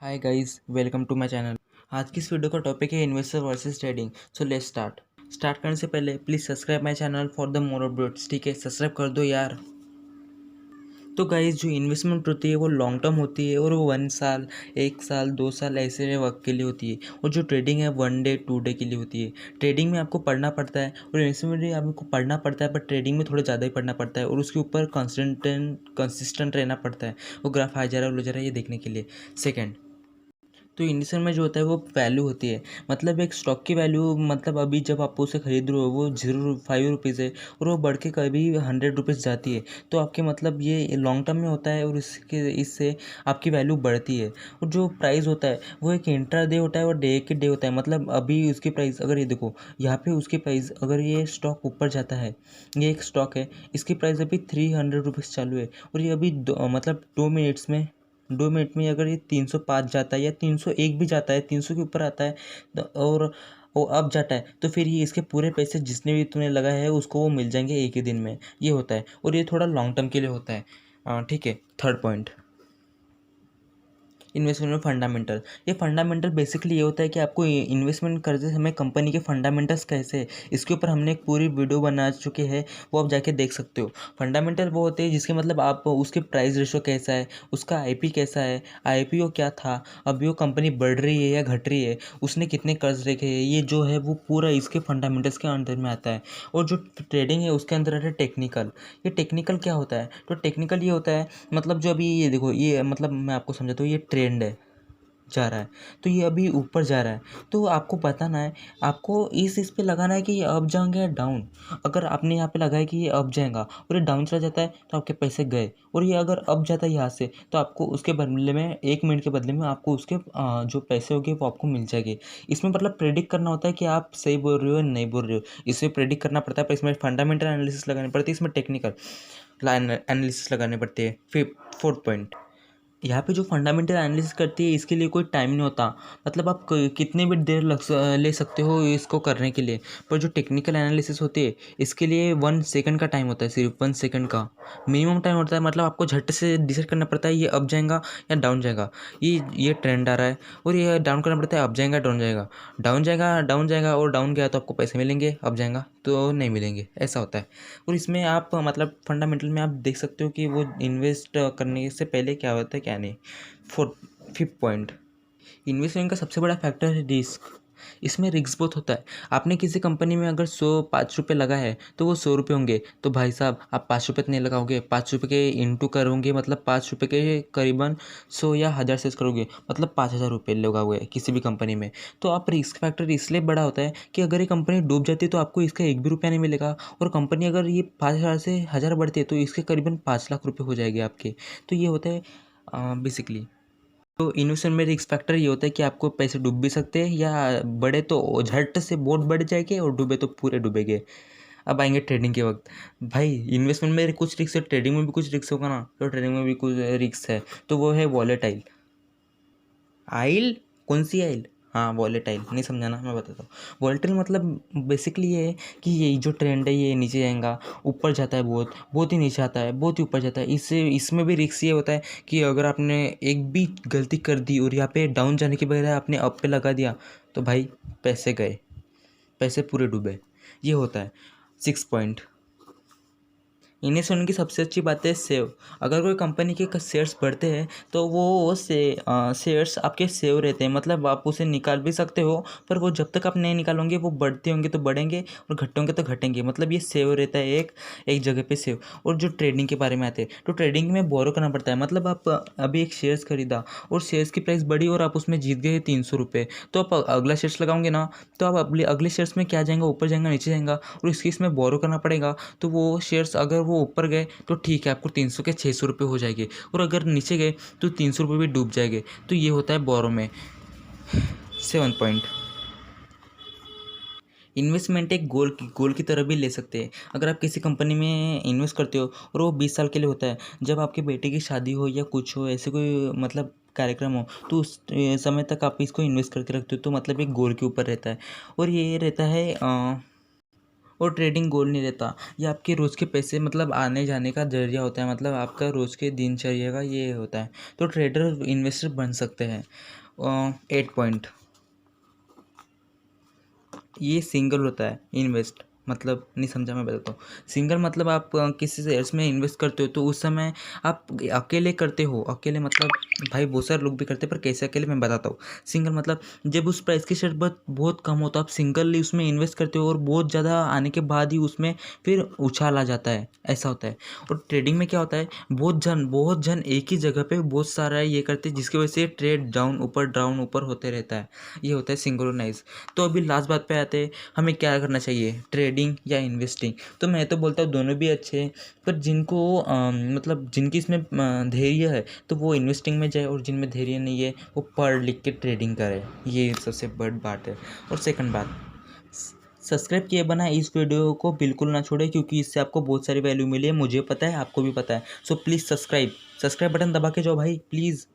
Hi guys, welcome to my channel. आज की इस वीडियो का टॉपिक है investor versus trading. So let's start करने से पहले please subscribe my channel for the more updates. ठीक है, सब्सक्राइब कर दो यार। तो गाइस, जो इन्वेस्टमेंट होती है वो लॉन्ग टर्म होती है और वो 1 साल, 1 साल, 2 साल ऐसे वक्त के लिए होती है। और जो ट्रेडिंग है 1 डे 2 डे के लिए होती है। ट्रेडिंग में आपको पढ़ना पड़ता है और इन्वेस्टमेंट में आपको पढ़ना पड़ता है, पर ट्रेडिंग में थोड़ा ज़्यादा ही पढ़ना पड़ता है और उसके ऊपर कंसिस्टेंट रहना पड़ता है। वो ग्राफ आ जा रहा है, लो जा रहा है, ये देखने के लिए। सेकेंड, तो इंडिसेंट में जो होता है वो वैल्यू होती है। मतलब एक स्टॉक की वैल्यू, मतलब अभी जब आप उसे खरीद रहे हो वो 0.5 रुपीज़ है और वो बढ़ के कभी 100 रुपीज़ जाती है। तो आपके मतलब ये लॉन्ग टर्म में होता है और इससे आपकी वैल्यू बढ़ती है। और जो प्राइस होता है वो एक इंट्रा डे होता है और डे होता है। मतलब अभी उसकी प्राइस, अगर ये देखो यहाँ पे उसकी प्राइस, अगर ये स्टॉक ऊपर जाता है, ये एक स्टॉक है, इसकी प्राइस अभी 300 रुपीज़ चालू है और ये अभी मतलब 2 मिनट में अगर ये 305 जाता है या 301 भी जाता है, 300 के ऊपर आता है और वो अब जाता है, तो फिर ये इसके पूरे पैसे जितने भी तूने लगाए हैं उसको वो मिल जाएंगे एक ही दिन में। ये होता है और ये थोड़ा लॉन्ग टर्म के लिए होता है। ठीक है। थर्ड पॉइंट, इन्वेस्टमेंट में फंडामेंटल। ये फंडामेंटल बेसिकली ये होता है कि आपको इन्वेस्टमेंट करते समय कंपनी के फंडामेंटल्स कैसे है, इसके ऊपर हमने एक पूरी वीडियो बना चुके हैं, वो आप जाके देख सकते हो। फंडामेंटल वो होते हैं जिसके मतलब आप उसके प्राइस रेशो कैसा है, उसका आईपी कैसा है, आईपीओ क्या था, अभी वो कंपनी बढ़ रही है या घट रही है, उसने कितने कर्ज रखे हैं, ये जो है वो पूरा इसके फंडामेंटल्स के अंदर में आता है। और जो ट्रेडिंग है उसके अंदर आता है टेक्निकल। ये टेक्निकल क्या होता है? तो टेक्निकल ये होता है, मतलब जो अभी ये देखो, ये मतलब मैं आपको समझाता हूँ, ये ट्रेंड है, जा रहा है, तो ये अभी ऊपर जा रहा है, तो आपको बताना है, आपको इस पे लगाना है कि ये अप जाएंगे या डाउन। अगर आपने यहाँ पे लगाया कि ये अप जाएगा और ये डाउन चला जाता है तो आपके पैसे गए, और ये अगर अप जाता है यहाँ से तो आपको उसके बदले में 1 मिनट के बदले में आपको उसके जो पैसे होंगे वो आपको मिल जाएंगे। इसमें मतलब प्रेडिक्ट करना होता है कि आप सही बोल रहे हो या नहीं बोल रहे हो, इसे प्रेडिक्ट करना पड़ता है, पर इसमें फंडामेंटल एनालिसिस लगानी पड़ती है, इसमें टेक्निकल एनालिसिस लगाने पड़ते हैं। फिर फोर्थ पॉइंट, यहाँ पे जो फंडामेंटल एनालिसिस करती है इसके लिए कोई टाइम नहीं होता। मतलब आप कितने भी देर ले सकते हो इसको करने के लिए, पर जो टेक्निकल एनालिसिस होती है इसके लिए 1 सेकंड का टाइम होता है, सिर्फ 1 सेकंड का मिनिमम टाइम होता है। मतलब आपको झट से डिसाइड करना पड़ता है ये अप जाएगा या डाउन जाएगा। ये ट्रेंड आ रहा है और ये डाउन करना पड़ता है, अप जाएगा डाउन जाएगा, डाउन जाएगा और डाउन गया तो आपको पैसे मिलेंगे, अप जाएगा तो नहीं मिलेंगे, ऐसा होता है। और इसमें आप मतलब फंडामेंटल में आप देख सकते हो कि वो इन्वेस्ट करने से पहले क्या होता है क्या नहीं। फोर्थ फिफ्थ पॉइंट, इन्वेस्टमेंट का सबसे बड़ा फैक्टर है रिस्क। इसमें रिस्क बहुत होता है। आपने किसी कंपनी में अगर 105 रुपये लगा है तो वो 100 रुपये होंगे, तो भाई साहब आप 5 रुपये तो नहीं लगाओगे, 5 रुपये के इंटू करोगे, मतलब 5 रुपये के करीबन 100 या 1000 से करोगे, मतलब 5000 रुपये लगाओगे किसी भी कंपनी में। तो आप रिस्क फैक्टर इसलिए बड़ा होता है कि अगर ये कंपनी डूब जाती है तो आपको इसका एक भी रुपया नहीं मिलेगा, और कंपनी अगर ये 5000 से 1000 बढ़ती है तो इसके करीबन 5 लाख रुपये हो जाएंगे आपके। तो ये होता है बेसिकली। तो इन्वेस्टमेंट में रिस्क फैक्टर ये होता है कि आपको पैसे डूब भी सकते हैं, या बढ़े तो झट से बहुत बढ़ जाएंगे और डूबे तो पूरे डूबेंगे। अब आएंगे ट्रेडिंग के वक्त। भाई इन्वेस्टमेंट में कुछ रिस्क है, ट्रेडिंग में भी कुछ रिस्क होगा ना, तो ट्रेडिंग में भी कुछ रिस्क है, तो वो है वॉलेटाइल आइल। कौन सी आइल? हाँ, वॉलेटाइल नहीं समझाना, मैं बताता हूँ। वॉलेटाइल मतलब बेसिकली ये है कि ये जो ट्रेंड है ये नीचे जाएगा, ऊपर जाता है, बहुत बहुत ही नीचे आता है, बहुत ही ऊपर जाता है। इससे इसमें भी रिस्क ये होता है कि अगर आपने एक भी गलती कर दी और यहाँ पे डाउन जाने के बजाय आपने अप पे लगा दिया तो भाई पैसे गए, पैसे पूरे डूबे। ये होता है। 6 पॉइंट, इन्वेस्टमेंट की सबसे अच्छी बात है सेव। अगर कोई कंपनी के शेयर्स बढ़ते हैं तो वो शेयर्स आपके सेव रहते हैं, मतलब आप उसे निकाल भी सकते हो, पर वो जब तक आप नहीं निकालोगे वो बढ़ते होंगे तो बढ़ेंगे और घटते होंगे तो घटेंगे, मतलब ये सेव रहता है एक एक जगह पे सेव। और जो ट्रेडिंग के बारे में आते हैं, तो ट्रेडिंग में बोरो करना पड़ता है। मतलब आप अभी एक शेयर्स खरीदा और शेयर्स की प्राइस बढ़ी और आप उसमें जीत गए 300 रुपये, तो आप अगला शेयर्स लगाओगे ना, तो आप अगले शेयर्स में क्या जाएगा, ऊपर जाएगा नीचे जाएगा, और इसकी इसमें बोरो करना पड़ेगा। तो वो शेयर्स अगर वो ऊपर गए तो ठीक है, आपको 300 के 600 रुपये हो जाएंगे, और अगर नीचे गए तो 300 रुपये भी डूब जाएंगे। तो ये होता है बोरो में। 7 पॉइंट, इन्वेस्टमेंट एक गोल की तरह भी ले सकते हैं। अगर आप किसी कंपनी में इन्वेस्ट करते हो और वो 20 साल के लिए होता है, जब आपके बेटे की शादी हो या कुछ हो, ऐसे कोई मतलब कार्यक्रम हो, तो उस समय तक आप इसको इन्वेस्ट करके रखते हो, तो मतलब एक गोल के ऊपर रहता है। और ये रहता है और ट्रेडिंग गोल नहीं रहता, ये आपके रोज़ के पैसे मतलब आने जाने का जरिया होता है, मतलब आपका रोज़ के दिनचर्या का ये होता है। तो ट्रेडर इन्वेस्टर बन सकते हैं। 8 पॉइंट, ये सिंगल होता है इन्वेस्ट, मतलब नहीं समझा मैं बताता हूँ। सिंगल मतलब आप किसी शेयर्स में इन्वेस्ट करते हो तो उस समय आप अकेले करते हो, अकेले मतलब भाई बहुत सारे लोग भी करते हैं पर कैसे अकेले मैं बताता हूँ। सिंगल मतलब जब उस प्राइस की शेयर बहुत कम हो तो आप सिंगल उसमें इन्वेस्ट करते हो और बहुत ज़्यादा आने के बाद ही उसमें फिर उछाल आ जाता है, ऐसा होता है। और ट्रेडिंग में क्या होता है, बहुत जन एक ही जगह पे बहुत सारा ये करते हैं जिसकी वजह से ट्रेड डाउन ऊपर होते रहता है, ये होता है सिंक्रोनाइज। तो अभी लास्ट बात पे आते हैं, हमें क्या करना चाहिए, ट्रेडिंग या इन्वेस्टिंग। तो मैं तो बोलता हूँ दोनों भी अच्छे हैं, पर जिनको मतलब जिनकी इसमें धैर्य है तो वो इन्वेस्टिंग में जाए, और जिनमें धैर्य नहीं है वो पढ़ लिख के ट्रेडिंग करे, ये सबसे बड़ी बात है। और सेकंड बात, सब्सक्राइब किए बना इस वीडियो को बिल्कुल ना छोड़े, क्योंकि इससे आपको बहुत सारी वैल्यू मिली है, मुझे पता है आपको भी पता है। सो प्लीज़ सब्सक्राइब बटन दबा के जाओ भाई, प्लीज़।